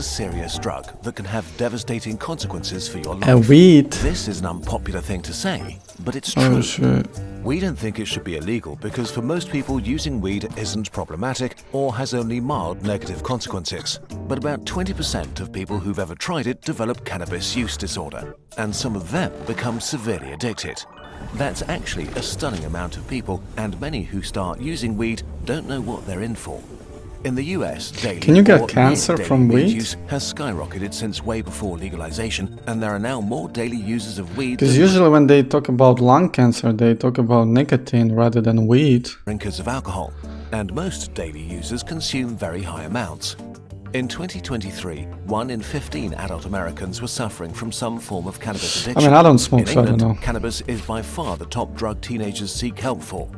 a serious drug that can have devastating consequences for your life. A weed? This is an unpopular thing to say, but it's Oh true. shit. We don't think it should be illegal because for most people using weed isn't problematic or has only mild negative consequences. But about 20% of people who've ever tried it develop cannabis use disorder, and some of them become severely addicted. That's actually a stunning amount of people, and many who start using weed don't know what they're in for. In the US, daily Can you get or cancer near-daily from weed? use has skyrocketed since way before legalization, and there are now more daily users of weed Because than usually when they talk about lung cancer, they talk about nicotine rather than weed. drinkers of alcohol, and most daily users consume very high amounts. In 2023, 1 in 15 adult Americans were suffering from some form of cannabis I addiction. mean, I don't smoke, In so I don't England, know. cannabis is by far the top drug teenagers seek help for.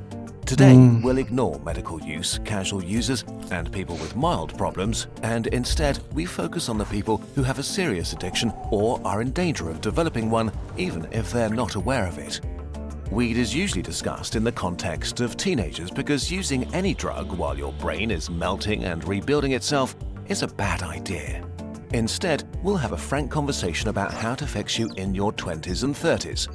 Today, we'll ignore medical use, casual users, and people with mild problems, and instead, we focus on the people who have a serious addiction or are in danger of developing one, even if they're not aware of it. Weed is usually discussed in the context of teenagers because using any drug while your brain is melting and rebuilding itself is a bad idea. Instead, we'll have a frank conversation about how it affects you in your 20s and 30s.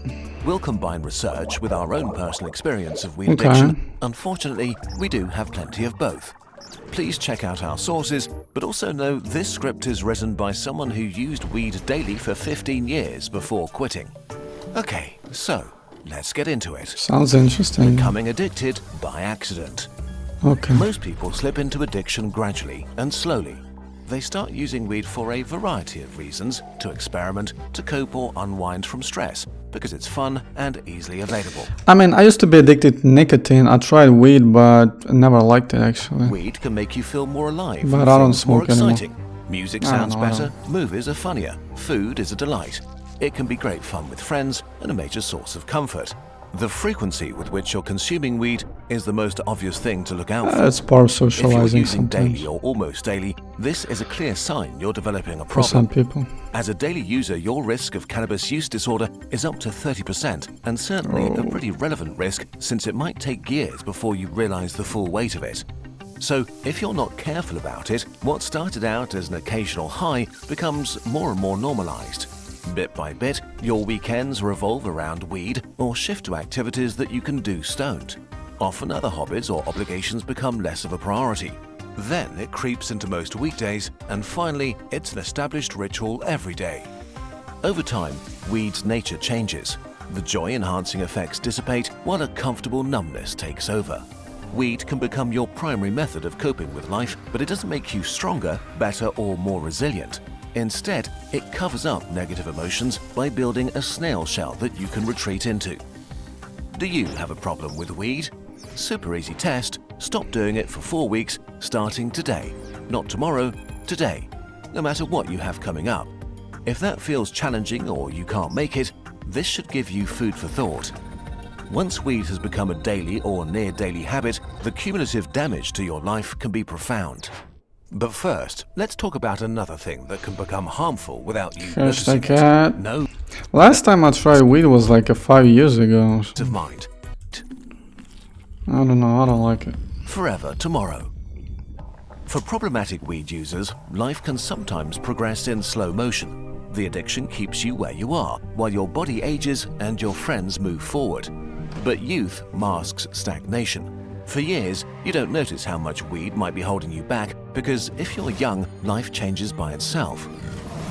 We'll combine research with our own personal experience of weed Okay. addiction. Unfortunately, we do have plenty of both. Please check out our sources, but also know this script is written by someone who used weed daily for 15 years before quitting. Okay, so let's get into it. Sounds interesting. Becoming addicted by accident. Okay. Most people slip into addiction gradually and slowly. They start using weed for a variety of reasons, to experiment, to cope or unwind from stress, because it's fun and easily available. I mean, I used to be addicted to nicotine. I tried weed, but I never liked it actually. Weed can make you feel more alive, But and I don't things more smoke anymore. exciting. Music I don't sounds know, I better, movies are funnier, food is a delight. It can be great fun with friends and a major source of comfort. The frequency with which you're consuming weed is the most obvious thing to look out for. It's part of If you're socializing using sometimes. daily or almost daily, this is a clear sign you're developing a For some problem. people. As a daily user, your risk of cannabis use disorder is up to 30%, and certainly a pretty relevant risk since it might take years before you realize the full weight of it. So, if you're not careful about it, what started out as an occasional high becomes more and more normalized. Bit by bit, your weekends revolve around weed or shift to activities that you can do stoned. Often other hobbies or obligations become less of a priority. Then it creeps into most weekdays, and finally, it's an established ritual every day. Over time, weed's nature changes. The joy-enhancing effects dissipate while a comfortable numbness takes over. Weed can become your primary method of coping with life, but it doesn't make you stronger, better, or more resilient. Instead, it covers up negative emotions by building a snail shell that you can retreat into. Do you have a problem with weed? Super easy test. Stop doing it for 4 weeks, starting today. Not tomorrow, today. No matter what you have coming up. If that feels challenging or you can't make it, this should give you food for thought. Once weed has become a daily or near daily habit, the cumulative damage to your life can be profound. But first, let's talk about another thing that can become harmful without you noticing Hashtag it. cat. No Last time I tried weed was like 5 years ago. peace of mind. I don't know, I don't like it. Forever tomorrow. For problematic weed users, life can sometimes progress in slow motion. The addiction keeps you where you are, while your body ages and your friends move forward. But youth masks stagnation. For years, you don't notice how much weed might be holding you back because if you're young, life changes by itself.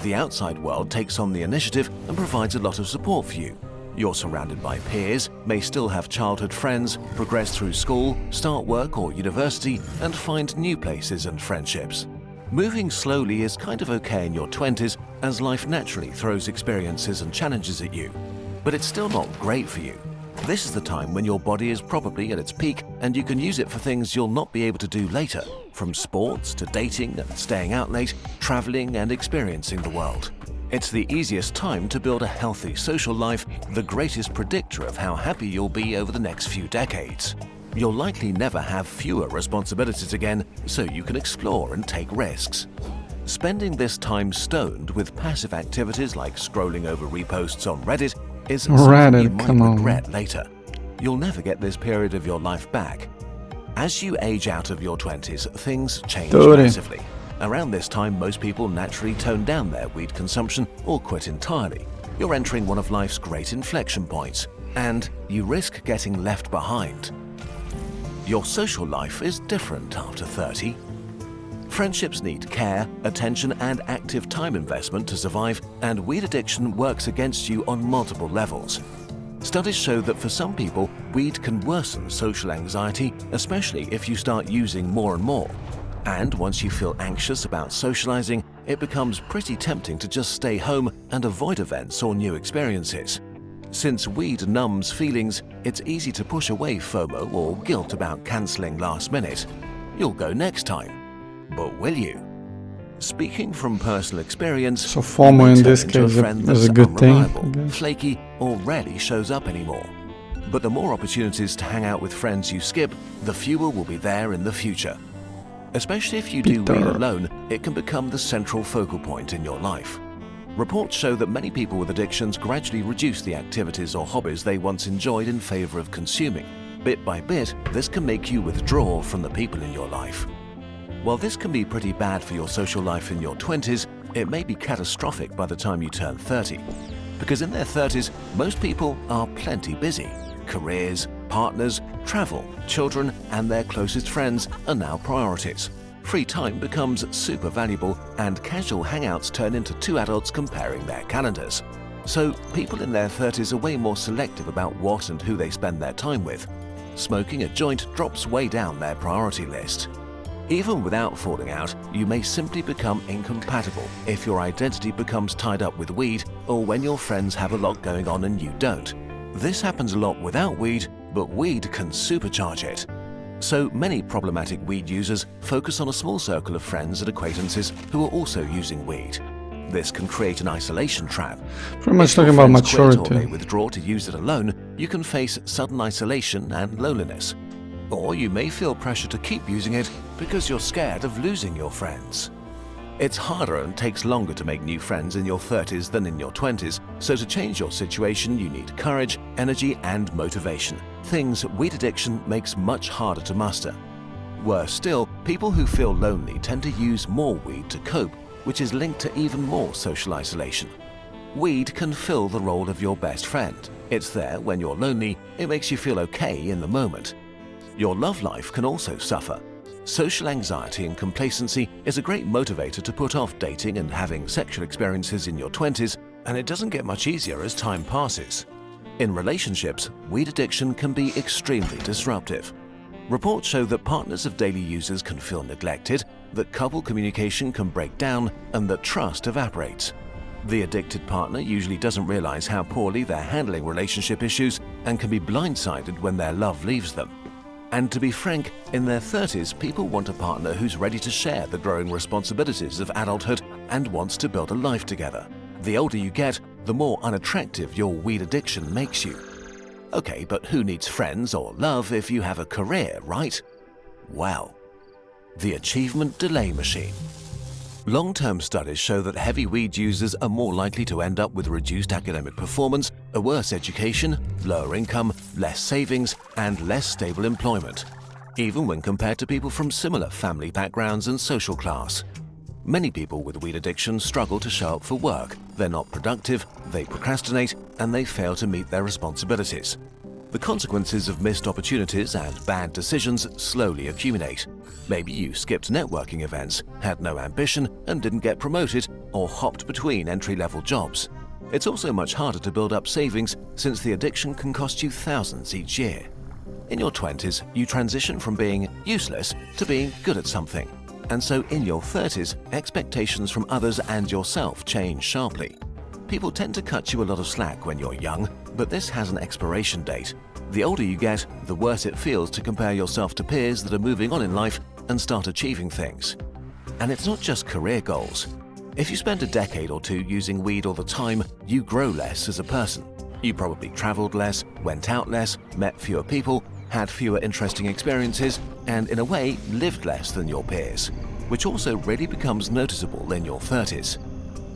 The outside world takes on the initiative and provides a lot of support for you. You're surrounded by peers, may still have childhood friends, progress through school, start work or university, and find new places and friendships. Moving slowly is kind of okay in your 20s as life naturally throws experiences and challenges at you. But it's still not great for you. This is the time when your body is probably at its peak and you can use it for things you'll not be able to do later, from sports to dating and staying out late, traveling and experiencing the world. It's the easiest time to build a healthy social life, the greatest predictor of how happy you'll be over the next few decades. You'll likely never have fewer responsibilities again, so you can explore and take risks. Spending this time stoned with passive activities like scrolling over reposts on Reddit is something Reddit, you might come on. regret later. You'll never get this period of your life back. As you age out of your 20s, things change Totally. massively. Around this time, most people naturally tone down their weed consumption or quit entirely. You're entering one of life's great inflection points, and you risk getting left behind. Your social life is different after 30. Friendships need care, attention, and active time investment to survive, and weed addiction works against you on multiple levels. Studies show that for some people, weed can worsen social anxiety, especially if you start using more and more. And once you feel anxious about socializing, it becomes pretty tempting to just stay home and avoid events or new experiences. Since weed numbs feelings, it's easy to push away FOMO or guilt about cancelling last minute. You'll go next time. But will you? Speaking from personal experience, So FOMO in this case is a good thing, I unreliable, guess. flaky, or rarely shows up anymore. But the more opportunities to hang out with friends you skip, the fewer will be there in the future. Especially if you do weed Peter. alone, it can become the central focal point in your life. Reports show that many people with addictions gradually reduce the activities or hobbies they once enjoyed in favor of consuming. Bit by bit, this can make you withdraw from the people in your life. While this can be pretty bad for your social life in your 20s, it may be catastrophic by the time you turn 30. Because in their 30s, most people are plenty busy. Careers, partners, travel, children, and their closest friends are now priorities. Free time becomes super valuable, and casual hangouts turn into two adults comparing their calendars. So people in their 30s are way more selective about what and who they spend their time with. Smoking a joint drops way down their priority list. Even without falling out, you may simply become incompatible if your identity becomes tied up with weed, or when your friends have a lot going on and you don't. This happens a lot without weed, but weed can supercharge it. So many problematic weed users focus on a small circle of friends and acquaintances who are also using weed. This can create an isolation trap. Pretty much If your talking about friends quit or they maturity. withdraw to use it alone, you can face sudden isolation and loneliness. Or you may feel pressure to keep using it because you're scared of losing your friends. It's harder and takes longer to make new friends in your 30s than in your 20s, so to change your situation you need courage, energy, and motivation, things weed addiction makes much harder to muster. Worse still, people who feel lonely tend to use more weed to cope, which is linked to even more social isolation. Weed can fill the role of your best friend. It's there when you're lonely, it makes you feel okay in the moment. Your love life can also suffer. Social anxiety and complacency is a great motivator to put off dating and having sexual experiences in your 20s, and it doesn't get much easier as time passes. In relationships, weed addiction can be extremely disruptive. Reports show that partners of daily users can feel neglected, that couple communication can break down, and that trust evaporates. The addicted partner usually doesn't realize how poorly they're handling relationship issues and can be blindsided when their love leaves them. And to be frank, in their 30s, people want a partner who's ready to share the growing responsibilities of adulthood and wants to build a life together. The older you get, the more unattractive your weed addiction makes you. Okay, but who needs friends or love if you have a career, right? Well, the achievement delay machine. Long-term studies show that heavy weed users are more likely to end up with reduced academic performance, a worse education, lower income, less savings, and less stable employment, even when compared to people from similar family backgrounds and social class. Many people with weed addiction struggle to show up for work. They're not productive, they procrastinate, and they fail to meet their responsibilities. The consequences of missed opportunities and bad decisions slowly accumulate. Maybe you skipped networking events, had no ambition, and didn't get promoted, or hopped between entry-level jobs. It's also much harder to build up savings since the addiction can cost you thousands each year. In your 20s, you transition from being useless to being good at something. And so in your 30s, expectations from others and yourself change sharply. People tend to cut you a lot of slack when you're young, but this has an expiration date. The older you get, the worse it feels to compare yourself to peers that are moving on in life and start achieving things. And it's not just career goals. If you spend a decade or two using weed all the time, you grow less as a person. You probably traveled less, went out less, met fewer people, had fewer interesting experiences, and in a way lived less than your peers, which also really becomes noticeable in your 30s.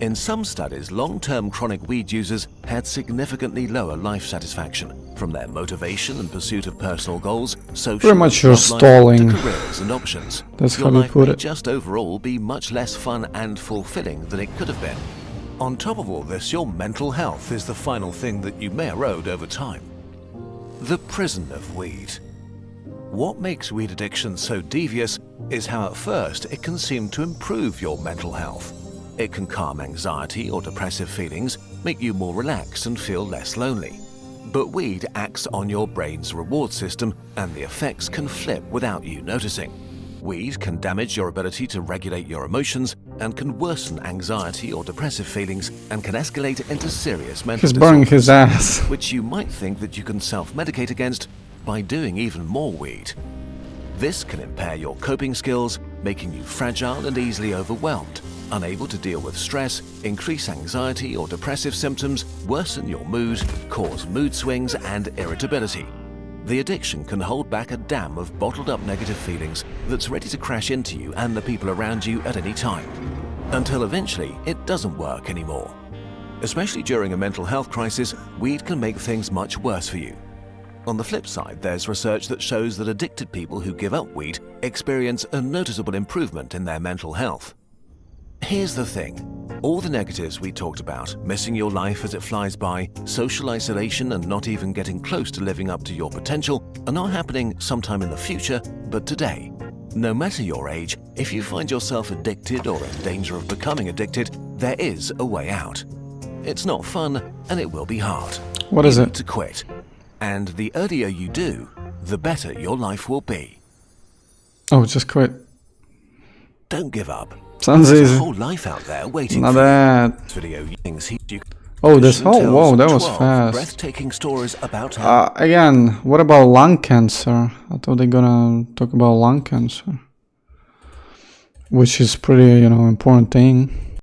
In some studies, long-term chronic weed users had significantly lower life satisfaction, from their motivation and pursuit of personal goals, social Pretty much you're love life, stalling. to careers and options. That's Your how you life put may it. just overall be much less fun and fulfilling than it could have been. On top of all this, your mental health is the final thing that you may erode over time. The prison of weed. What makes weed addiction so devious is how at first it can seem to improve your mental health. It can calm anxiety or depressive feelings, make you more relaxed and feel less lonely. But weed acts on your brain's reward system and the effects can flip without you noticing. Weed can damage your ability to regulate your emotions and can worsen anxiety or depressive feelings and can escalate into serious mental He's burning disorders, his ass. which you might think that you can self-medicate against by doing even more weed. This can impair your coping skills, making you fragile and easily overwhelmed, unable to deal with stress, increase anxiety or depressive symptoms, worsen your mood, cause mood swings and irritability. The addiction can hold back a dam of bottled up negative feelings that's ready to crash into you and the people around you at any time, until eventually it doesn't work anymore. Especially during a mental health crisis, weed can make things much worse for you. On the flip side, there's research that shows that addicted people who give up weed experience a noticeable improvement in their mental health. Here's the thing. All the negatives we talked about, missing your life as it flies by, social isolation and not even getting close to living up to your potential, are not happening sometime in the future, but today. No matter your age, if you find yourself addicted or in danger of becoming addicted, there is a way out. It's not fun and it will be hard. What is You it? need to quit. And the earlier you do, the better your life will be. Oh, just quit. Don't give up. Sounds There's easy. a whole life out there waiting Not for you. bad. This video things you Oh, this whole... tells Whoa, that was 12 fast. breathtaking stories about how Again, what about lung cancer? I thought they're gonna talk about lung cancer. Which is pretty, important thing.